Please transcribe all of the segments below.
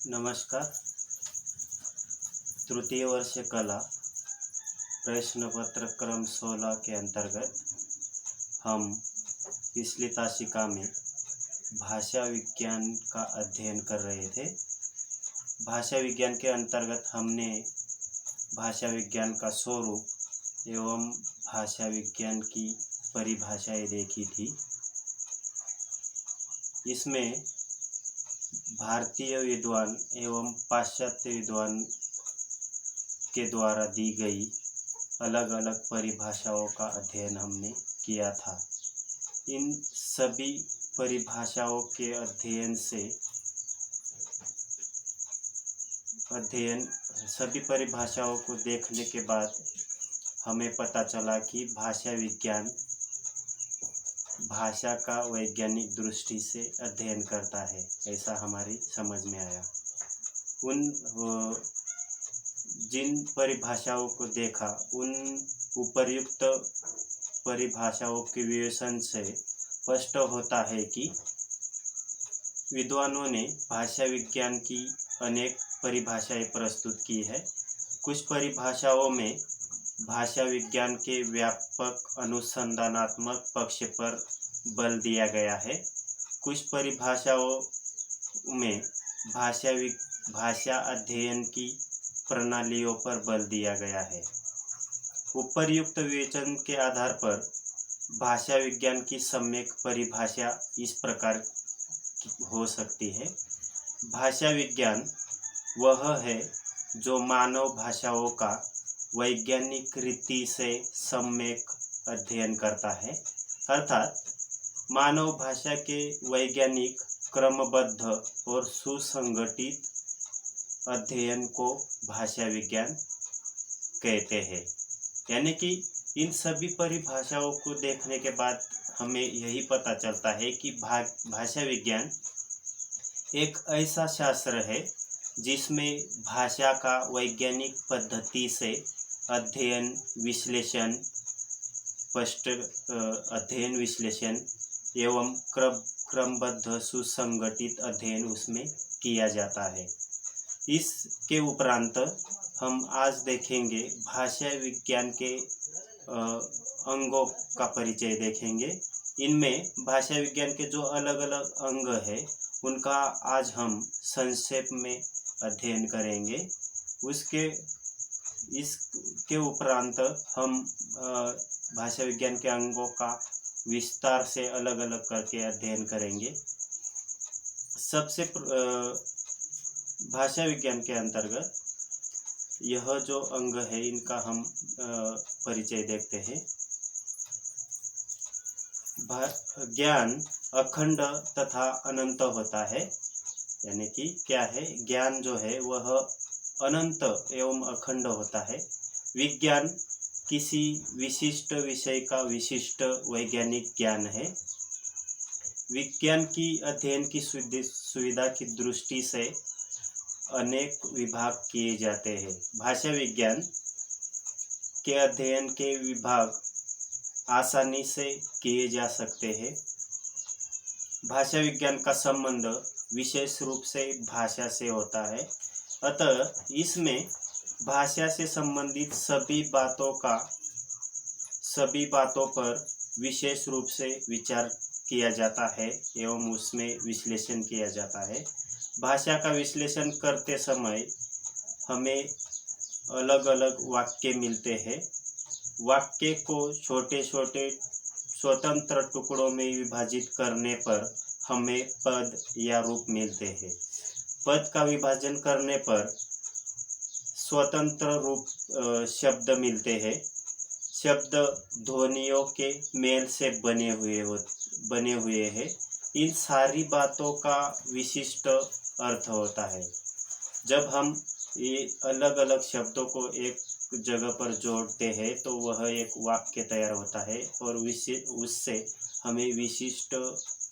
नमस्कार। तृतीय वर्ष कला प्रश्न पत्र क्रम 16 के अंतर्गत हम पिछली तासिका में भाषा विज्ञान का अध्ययन कर रहे थे। भाषा विज्ञान के अंतर्गत हमने भाषा विज्ञान का स्वरूप एवं भाषा विज्ञान की परिभाषाएं देखी थी। इसमें भारतीय विद्वान एवं पाश्चात्य विद्वान के द्वारा दी गई अलग अलग परिभाषाओं का अध्ययन हमने किया था। इन सभी परिभाषाओं के सभी परिभाषाओं को देखने के बाद हमें पता चला कि भाषा विज्ञान भाषा का वैज्ञानिक दृष्टि से अध्ययन करता है, ऐसा हमारी समझ में आया। जिन परिभाषाओं को देखा उन उपर्युक्त परिभाषाओं के विवेचन से स्पष्ट होता है कि विद्वानों ने भाषा विज्ञान की अनेक परिभाषाएं प्रस्तुत की है। कुछ परिभाषाओं में भाषा विज्ञान के व्यापक अनुसंधानात्मक पक्ष पर बल दिया गया है। कुछ परिभाषाओं में भाषा अध्ययन की प्रणालियों पर बल दिया गया है। उपर्युक्त विवेचन के आधार पर भाषा विज्ञान की सम्यक परिभाषा इस प्रकार हो सकती है। भाषा विज्ञान वह है जो मानव भाषाओं का वैज्ञानिक रीति से सम्यक अध्ययन करता है, अर्थात मानव भाषा के वैज्ञानिक क्रमबद्ध और सुसंगठित अध्ययन को भाषा विज्ञान कहते हैं। यानी कि इन सभी परिभाषाओं को देखने के बाद हमें यही पता चलता है कि भाषा विज्ञान एक ऐसा शास्त्र है जिसमें भाषा का वैज्ञानिक पद्धति से अध्ययन विश्लेषण एवं क्रमबद्ध सुसंगठित अध्ययन उसमें किया जाता है। इसके उपरांत हम आज देखेंगे भाषा विज्ञान के अंगों का परिचय देखेंगे। इनमें भाषा विज्ञान के जो अलग अलग अंग है उनका आज हम संक्षेप में अध्ययन करेंगे। इसके उपरांत हम भाषा विज्ञान के अंगों का विस्तार से अलग अलग करके अध्ययन करेंगे। सबसे भाषा विज्ञान के अंतर्गत यह जो अंग है इनका हम परिचय देखते हैं। ज्ञान अखंड तथा अनंत होता है। यानी कि क्या है, ज्ञान जो है वह अनंत एवं अखंड होता है। विज्ञान किसी विशिष्ट विषय का विशिष्ट वैज्ञानिक ज्ञान है। विज्ञान की अध्ययन की सुविधा की दृष्टि से अनेक विभाग किए जाते हैं। भाषा विज्ञान के अध्ययन के विभाग आसानी से किए जा सकते हैं। भाषा विज्ञान का संबंध विशेष रूप से भाषा से होता है, अतः इसमें भाषा से संबंधित सभी बातों पर विशेष रूप से विचार किया जाता है एवं उसमें विश्लेषण किया जाता है। भाषा का विश्लेषण करते समय हमें अलग अलग वाक्य मिलते हैं। वाक्य को छोटे छोटे स्वतंत्र टुकड़ों में विभाजित करने पर हमें पद या रूप मिलते हैं। पद का विभाजन करने पर स्वतंत्र रूप शब्द मिलते हैं। शब्द ध्वनियों के मेल से बने हुए हैं। इन सारी बातों का विशिष्ट अर्थ होता है। जब हम ये अलग अलग शब्दों को एक जगह पर जोड़ते हैं तो वह एक वाक्य तैयार होता है और उससे हमें विशिष्ट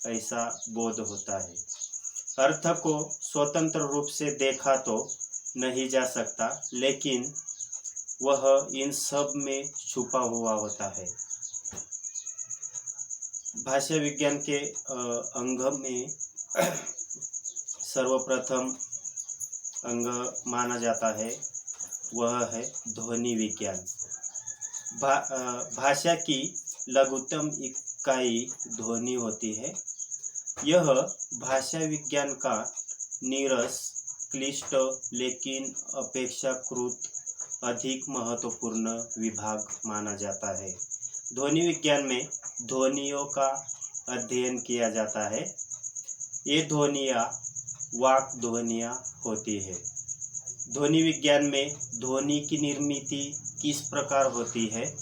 ऐसा बोध होता है। अर्थ को स्वतंत्र रूप से देखा तो नहीं जा सकता, लेकिन वह इन सब में छुपा हुआ होता है। भाषा विज्ञान के अंग में सर्वप्रथम अंग माना जाता है वह है ध्वनि विज्ञान। भाषा की लघुतम इकाई ध्वनि होती है। यह भाषा विज्ञान का नीरस, क्लिष्ट लेकिन अपेक्षाकृत अधिक महत्वपूर्ण विभाग माना जाता है। ध्वनि विज्ञान में ध्वनियों का अध्ययन किया जाता है। ये ध्वनियाँ वाक् ध्वनियाँ होती है। ध्वनि विज्ञान में ध्वनि की निर्मिति किस प्रकार होती है,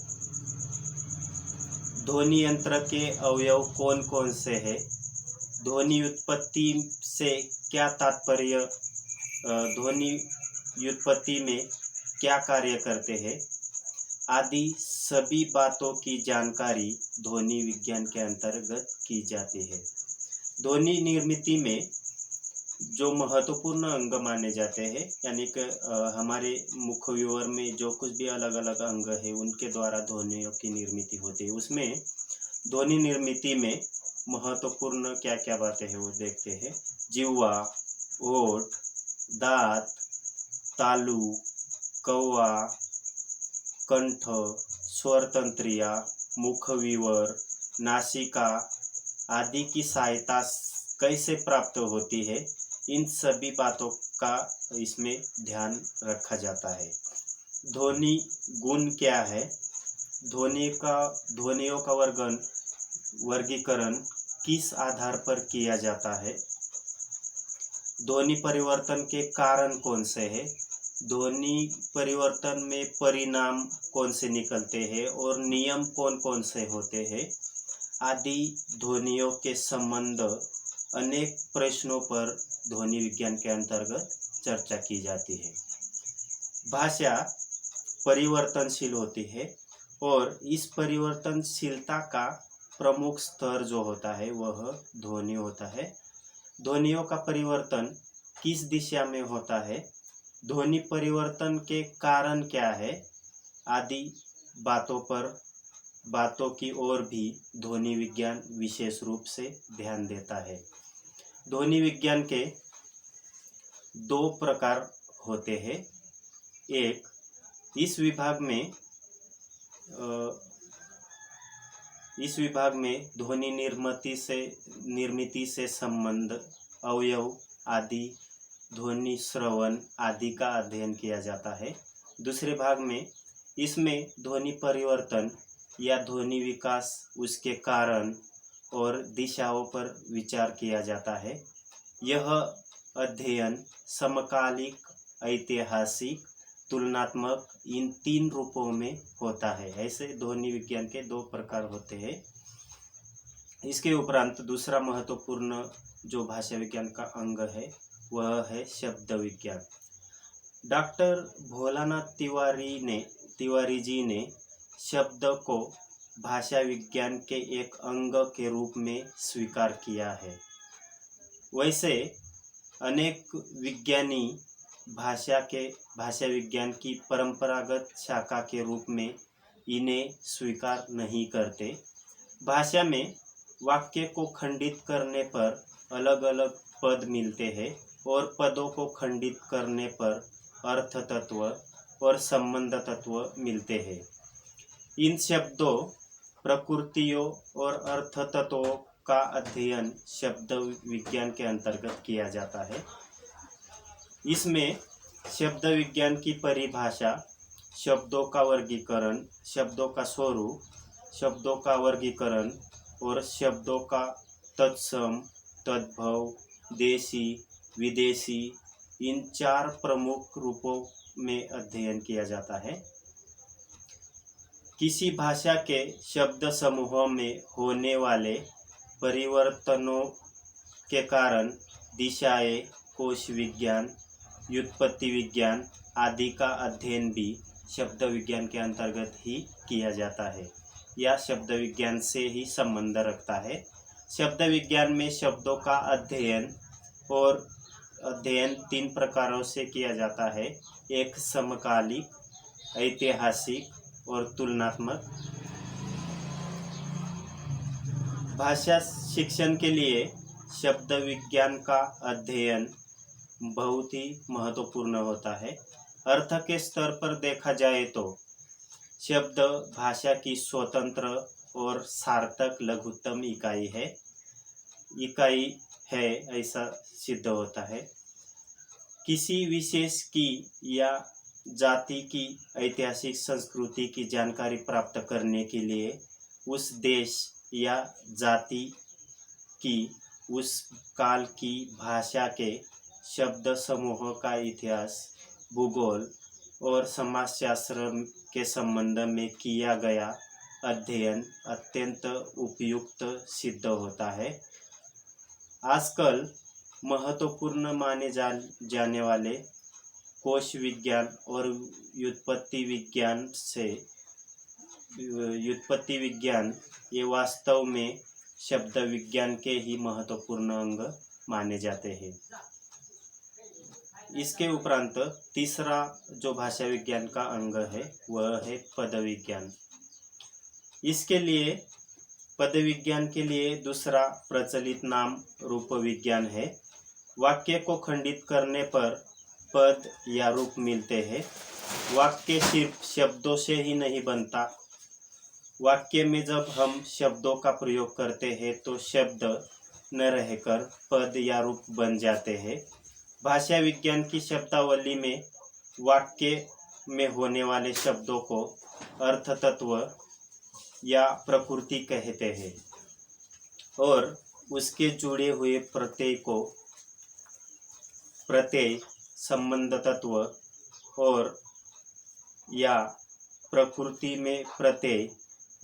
ध्वनि यंत्र के अवयव कौन कौन से हैं, ध्वनि उत्पत्ति से क्या तात्पर्य, ध्वनि व्युत्पत्ति में क्या कार्य करते हैं आदि सभी बातों की जानकारी ध्वनि विज्ञान के अंतर्गत की जाती है। ध्वनि निर्मिति में जो महत्वपूर्ण अंग माने जाते हैं, यानी कि हमारे मुख विवर में जो कुछ भी अलग अलग अंग है उनके द्वारा ध्वनियों की निर्मिति होती है। उसमें ध्वनि निर्मिति में महत्वपूर्ण क्या क्या बातें हैं वो देखते हैं। जिह्वा, ओठ, दांत, तालु, कौवा, कंठ, स्वर तंत्रिया, मुख विवर, नासिका आदि की सहायता कैसे प्राप्त होती है, इन सभी बातों का इसमें ध्यान रखा जाता है। ध्वनि गुण क्या है, ध्वनियों का वर्गीकरण किस आधार पर किया जाता है, ध्वनि परिवर्तन के कारण कौन से हैं, ध्वनि परिवर्तन में परिणाम कौन से निकलते हैं और नियम कौन कौन से होते हैं आदि ध्वनियों के संबंध अनेक प्रश्नों पर ध्वनि विज्ञान के अंतर्गत चर्चा की जाती है। भाषा परिवर्तनशील होती है और इस परिवर्तनशीलता का प्रमुख स्तर जो होता है वह ध्वनि होता है। ध्वनियों का परिवर्तन किस दिशा में होता है, ध्वनि परिवर्तन के कारण क्या है आदि बातों की ओर भी ध्वनि विज्ञान विशेष रूप से ध्यान देता है। ध्वनि विज्ञान के दो प्रकार होते हैं। एक, इस विभाग में ध्वनि निर्मिति से संबंध, अवयव आदि, ध्वनि श्रवण आदि का अध्ययन किया जाता है। दूसरे भाग में इसमें ध्वनि परिवर्तन या ध्वनि विकास, उसके कारण और दिशाओं पर विचार किया जाता है। यह अध्ययन समकालिक, ऐतिहासिक, तुलनात्मक इन तीन रूपों में होता है। ऐसे ध्वनि विज्ञान के दो प्रकार होते हैं। इसके उपरांत दूसरा महत्वपूर्ण जो भाषा विज्ञान का अंग है वह है शब्द विज्ञान। डॉक्टर भोलानाथ तिवारी जी ने शब्द को भाषा विज्ञान के एक अंग के रूप में स्वीकार किया है। वैसे अनेक विज्ञानी भाषा विज्ञान की परंपरागत शाखा के रूप में इन्हें स्वीकार नहीं करते। भाषा में वाक्य को खंडित करने पर अलग अलग पद मिलते हैं और पदों को खंडित करने पर अर्थ तत्व और संबंध तत्व मिलते हैं। इन शब्दों, प्रकृतियों और अर्थ तत्वों का अध्ययन शब्द विज्ञान के अंतर्गत किया जाता है। इसमें शब्द विज्ञान की परिभाषा, शब्दों का वर्गीकरण, शब्दों का स्वरूप, शब्दों का वर्गीकरण और शब्दों का तत्सम, तद्भव, देशी, विदेशी, इन चार प्रमुख रूपों में अध्ययन किया जाता है। किसी भाषा के शब्द समूहों में होने वाले परिवर्तनों के कारण दिशाएं, कोश विज्ञान, व्युत्पत्ति विज्ञान आदि का अध्ययन भी शब्द विज्ञान के अंतर्गत ही किया जाता है या शब्द विज्ञान से ही संबंध रखता है। शब्द विज्ञान में शब्दों का अध्ययन तीन प्रकारों से किया जाता है। एक, समकालिक, ऐतिहासिक और तुलनात्मक। भाषा शिक्षण के लिए शब्द विज्ञान का अध्ययन बहुत ही महत्वपूर्ण होता है। अर्थ के स्तर पर देखा जाए तो शब्द भाषा की स्वतंत्र और सार्थक लघुत्तम इकाई है ऐसा सिद्ध होता है। किसी विशेष की या जाति की ऐतिहासिक संस्कृति की जानकारी प्राप्त करने के लिए उस देश या जाति की उस काल की भाषा के शब्द समूह का इतिहास, भूगोल और समाजशास्त्र के संबंध में किया गया अध्ययन अत्यंत उपयुक्त सिद्ध होता है। आजकल महत्वपूर्ण माने जाने वाले कोश विज्ञान और व्युत्पत्ति विज्ञान ये वास्तव में शब्द विज्ञान के ही महत्वपूर्ण अंग माने जाते हैं। इसके उपरांत तीसरा जो भाषा विज्ञान का अंग है वह है पद विज्ञान। इसके लिए पद विज्ञान के लिए दूसरा प्रचलित नाम रूप विज्ञान है। वाक्य को खंडित करने पर पद या रूप मिलते हैं। वाक्य सिर्फ शब्दों से ही नहीं बनता। वाक्य में जब हम शब्दों का प्रयोग करते हैं तो शब्द न रहकर पद या रूप बन जाते हैं। भाषा विज्ञान की शब्दावली में वाक्य में होने वाले शब्दों को अर्थ तत्व या प्रकृति कहते हैं और उसके जुड़े हुए प्रत्यय संबंध तत्व और या प्रकृति में प्रत्यय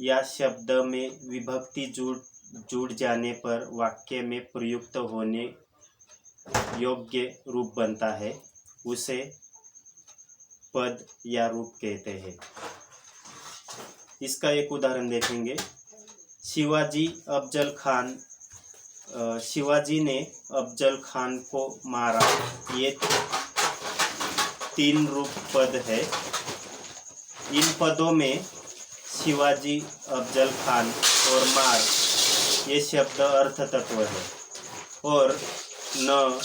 या शब्द में विभक्ति जुड़ जाने पर वाक्य में प्रयुक्त होने योग्य रूप बनता है, उसे पद या रूप कहते हैं। इसका एक उदाहरण देखेंगे। शिवाजी ने अफजल खान को मारा, ये 3 रूप पद है। इन पदों में शिवाजी, अफजल खान और मार ये शब्द अर्थ तत्व है और न,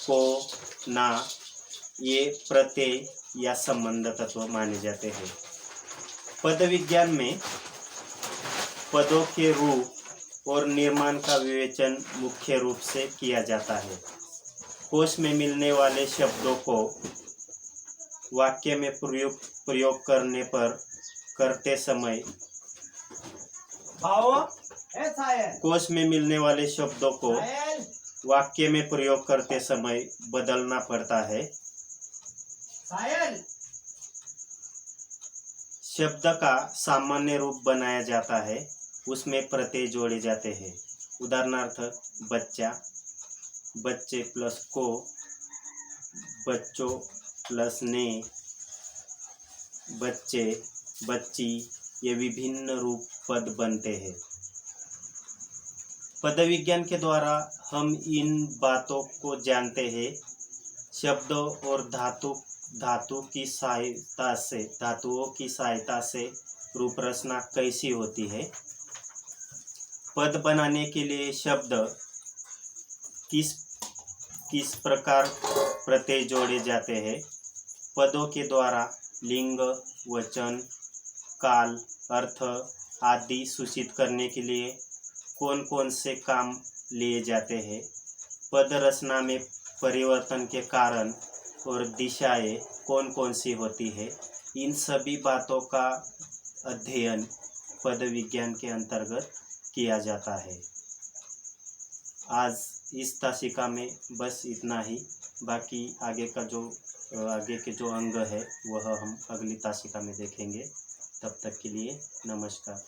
को, ना ये प्रत्यय या संबंध तत्व माने जाते हैं। पद विज्ञान में पदों के रूप और निर्माण का विवेचन मुख्य रूप से किया जाता है। कोश में मिलने वाले शब्दों को वाक्य में प्रयोग करते समय कोश में मिलने वाले शब्दों को वाक्य में प्रयोग करते समय बदलना पड़ता है। शब्द का सामान्य रूप बनाया जाता है, उसमें प्रत्यय जोड़े जाते हैं। उदाहरणार्थ बच्चा, बच्चे प्लस को, बच्चों प्लस ने, बच्चे, बच्ची ये विभिन्न रूप पद बनते हैं। पद विज्ञान के द्वारा हम इन बातों को जानते हैं। शब्दों और धातुओं की सहायता से रूप रचना कैसी होती है। पद बनाने के लिए शब्द किस प्रकार प्रत्यय जोड़े जाते हैं। पदों के द्वारा लिंग, वचन, काल, अर्थ आदि सूचित करने के लिए कौन कौन से काम लिए जाते हैं। पद रचना में परिवर्तन के कारण और दिशाएं कौन कौन सी होती है, इन सभी बातों का अध्ययन पद विज्ञान के अंतर्गत किया जाता है। आज इस तासिका में बस इतना ही। बाकी आगे के जो अंग है वह हम अगली तासिका में देखेंगे। तब तक के लिए नमस्कार।